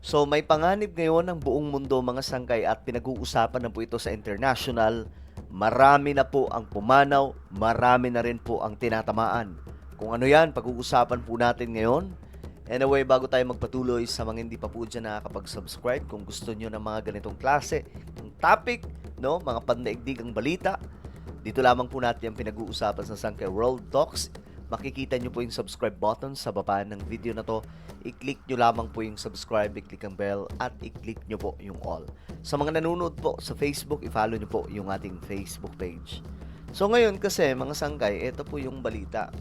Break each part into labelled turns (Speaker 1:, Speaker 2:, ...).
Speaker 1: So may panganib ngayon ng buong mundo mga sangkay at pinag-uusapan na po ito sa international. Marami na po ang pumanaw, marami na rin po ang tinatamaan. Kung ano yan, pag-uusapan po natin ngayon. Anyway, bago tayo magpatuloy, sa mga hindi pa po dyan nakakapag-subscribe, kung gusto nyo ng mga ganitong klase ng topic, no, mga pandaigdigang balita, dito lamang po natin yung pinag-uusapan sa Sangkay World Talks. Makikita nyo po yung subscribe button sa baba ng video na to. I-click nyo lamang po yung subscribe, i-click ang bell, at i-click nyo po yung all. Sa mga nanonood po sa Facebook, i-follow nyo po yung ating Facebook page. So ngayon kasi, mga sangkay, ito po yung balita.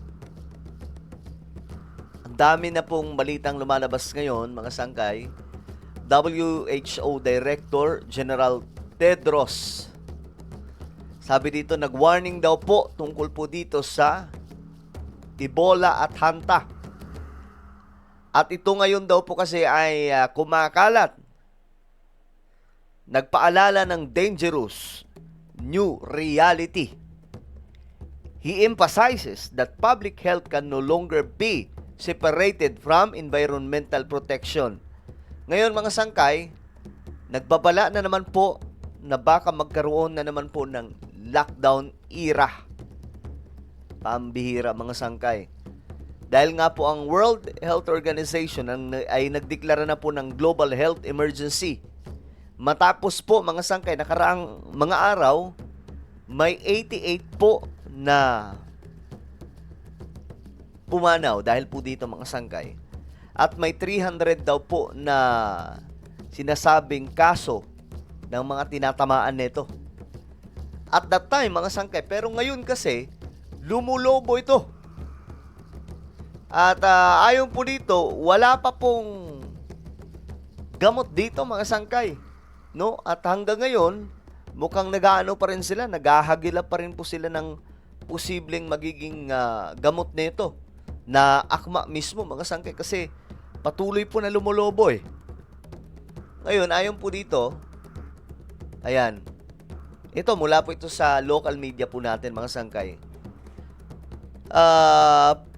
Speaker 1: Ang dami na pong balitang lumalabas ngayon, mga sangkay. WHO Director General Tedros, sabi dito, nag-warning daw po tungkol po dito sa Ebola at Hanta. At ito ngayon daw po kasi ay kumakalat. Nagpaalala ng dangerous new reality. He emphasizes that public health can no longer be separated from environmental protection. Ngayon mga sangkay, nagbabala na naman po na baka magkaroon na naman po ng lockdown era. Pambihira mga sangkay. Dahil nga po ang World Health Organization ay nagdeklara na po ng global health emergency. Matapos po mga sangkay, nakaraang mga araw, may 88 po na pumanaw dahil po dito mga sangkay. At may 300 daw po na sinasabing kaso ng mga tinatamaan nito. At that time mga sangkay, pero ngayon kasi lumulobo ito. At ayon po dito, wala pa pong gamot dito mga sangkay, no? At hanggang ngayon, mukhang nag-aano pa rin sila, naghahagila pa rin po sila ng posibleng magiging gamot nito na akma mismo mga sangkay kasi patuloy po na lumulobo eh. Ngayon, ayon po dito, ayan, ito mula po ito sa local media po natin mga sangkay.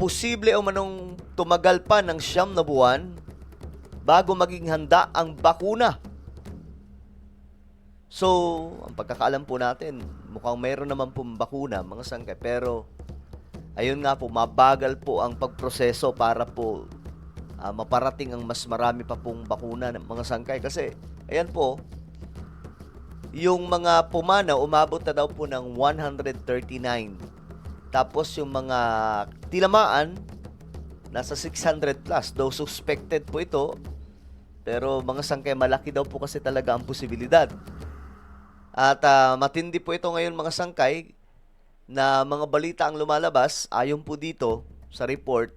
Speaker 1: Posible o manong tumagal pa ng 9 na buwan bago maging handa ang bakuna. So, ang pagkakaalam po natin, mukhang mayroon naman pong bakuna, mga sangkay. Pero, ayun nga po, mabagal po ang pagproseso para po maparating ang mas marami pa pong bakuna ng mga sangkay. Kasi, ayan po, yung mga pumanaw, umabot na daw po ng 139. Tapos yung mga tinamaan, nasa 600 plus. Though suspected po ito, pero mga sangkay, malaki daw po kasi talaga ang posibilidad. At matindi po ito ngayon mga sangkay, na mga balita ang lumalabas, ayon po dito sa report,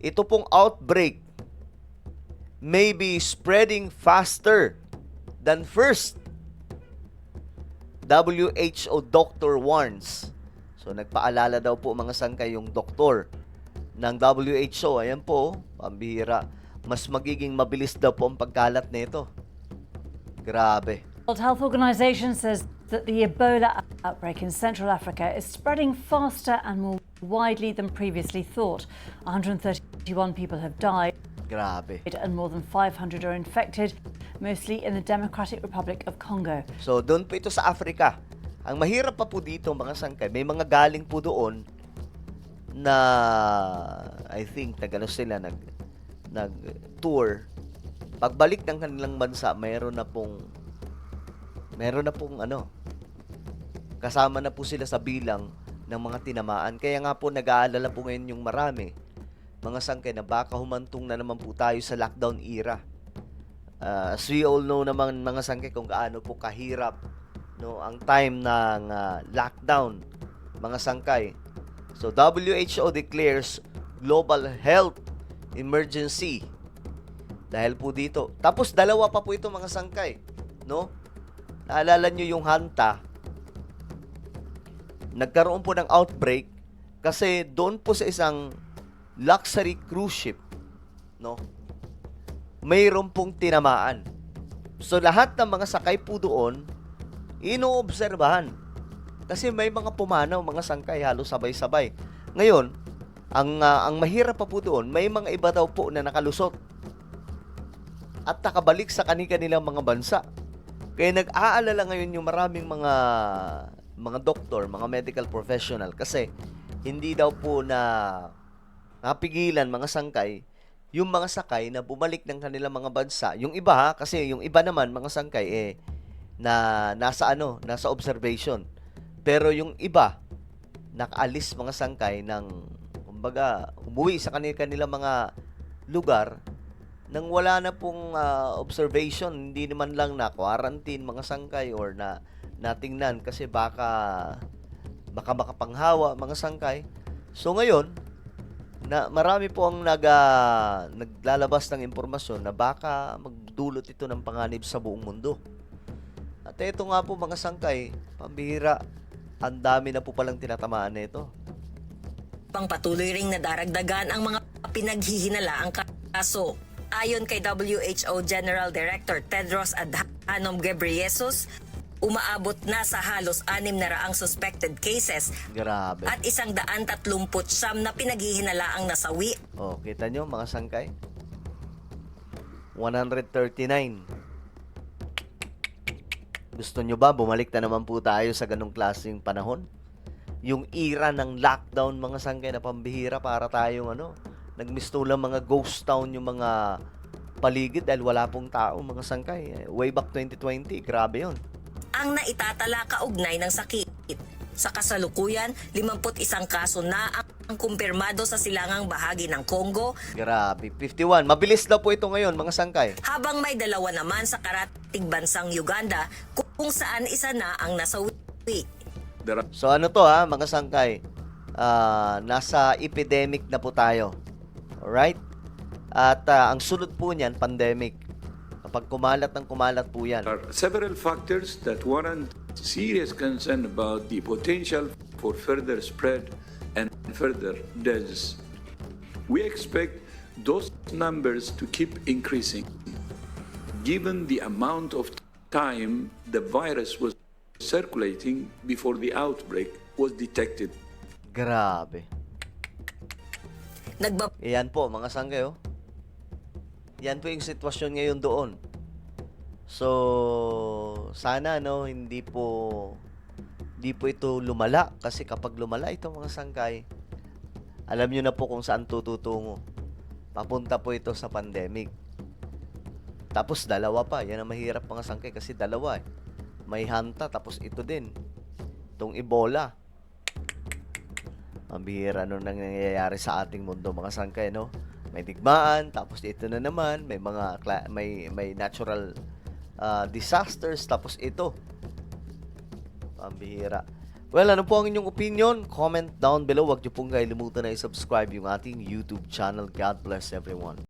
Speaker 1: ito pong outbreak may be spreading faster than first. WHO doctor warns. So, nagpaalala daw po mga sangkay yung doktor ng WHO. Ayan po, pambihira. Mas magiging mabilis daw po ang pagkalat nito. Grabe.
Speaker 2: World Health Organization says that the Ebola outbreak in Central Africa is spreading faster and more widely than previously thought. 131 people have died.
Speaker 1: Grabe.
Speaker 2: And more than 500 are infected, mostly in the Democratic Republic of Congo.
Speaker 1: So, doon po ito sa Africa. Ang mahirap pa po dito, mga sangkay, may mga galing po doon na, I think, sila, nag-tour. Pagbalik ng kanilang bansa, mayroon na pong kasama na po sila sa bilang ng mga tinamaan. Kaya nga po, nag-aalala po ngayon yung marami, mga sangkay, na baka humantong na naman po tayo sa lockdown era. As we all know naman mga sangkay kung gaano po kahirap, no, ang time ng lockdown mga sangkay. So WHO declares global health emergency dahil po dito. Tapos dalawa pa po ito mga sangkay, no? Naalala nyo yung Hanta, nagkaroon po ng outbreak kasi doon po sa isang luxury cruise ship, no, mayroon pong tinamaan. So lahat ng mga sakay po doon inoobserbahan kasi may mga pumanaw mga sangkay halos sabay-sabay. Ngayon, ang mahirap pa po doon, may mga iba daw po na nakalusot. at nakabalik sa kanilang mga bansa. Kaya nag-aalala ngayon yung maraming mga doktor, mga medical professional kasi hindi daw po napigilan mga sangkay yung mga sakay na bumalik ng kanilang mga bansa. Yung iba kasi yung iba naman mga sangkay nasa observation. Pero yung iba nakaalis mga sangkay ng kumbaga umuwi sa kanilang mga lugar nang wala na pong observation, hindi naman lang na quarantine mga sangkay or natingnan kasi baka makapanghawa mga sangkay. So ngayon, na marami po ang naglalabas ng impormasyon na baka magdulot ito ng panganib sa buong mundo. At ito nga po mga sangkay, pambihira, ang dami na po palang tinatamaan nito.
Speaker 3: Pangpatuloy ring nadaragdagan ang mga pinaghihinalaang kaso. Ayon kay WHO General Director Tedros Adhanom Ghebreyesus, umaabot na sa halos 600 suspected cases
Speaker 1: Grabe.
Speaker 3: at 139 na pinaghihinalaang nasawi.
Speaker 1: Oh, kita nyo mga sangkay? 139. Gusto nyo ba bumalik na naman po tayo sa ganong klaseng panahon? Yung era ng lockdown mga sangkay na pambihira para tayong nagmistulang mga ghost town yung mga paligid dahil wala pong tao mga sangkay. Way back 2020, grabe yon.
Speaker 3: Ang naitatala kaugnay ng sakit. Sa kasalukuyan, 51 kaso na ang kumpirmado sa silangang bahagi ng Congo,
Speaker 1: Grabe, 51. Mabilis daw po ito ngayon mga sangkay.
Speaker 3: habang may 2 naman sa karatig bansang Uganda kung saan isa na ang nasawi.
Speaker 1: So ano to mga sangkay? Nasa epidemic na po tayo. Alright? At ang sunod po niyan, pandemic. Kapag kumalat po yan.
Speaker 4: There are several factors that warrant serious concern about the potential for further spread and further deaths. We expect those numbers to keep increasing, given the amount of time the virus was circulating before the outbreak was detected.
Speaker 1: Grabe. Yan po, mga sangkay, oh. Yan po yung sitwasyon ngayon doon. So, sana, hindi po ito lumala. Kasi kapag lumala ito, mga sangkay, alam nyo na po kung saan tututungo. Papunta po ito sa pandemic. Tapos, dalawa pa. Yan ang mahirap, mga sangkay, kasi dalawa, eh. May hanta, tapos ito din. Itong Ebola. Ang bihira nung nangyayari sa ating mundo mga sangkay, no? May digmaan, tapos ito na naman, may mga may natural disasters, tapos ito. Ang bihira. Well, ano po ang inyong opinion? Comment down below. Huwag niyo pong kalimutan na i-subscribe yung ating YouTube channel. God bless everyone.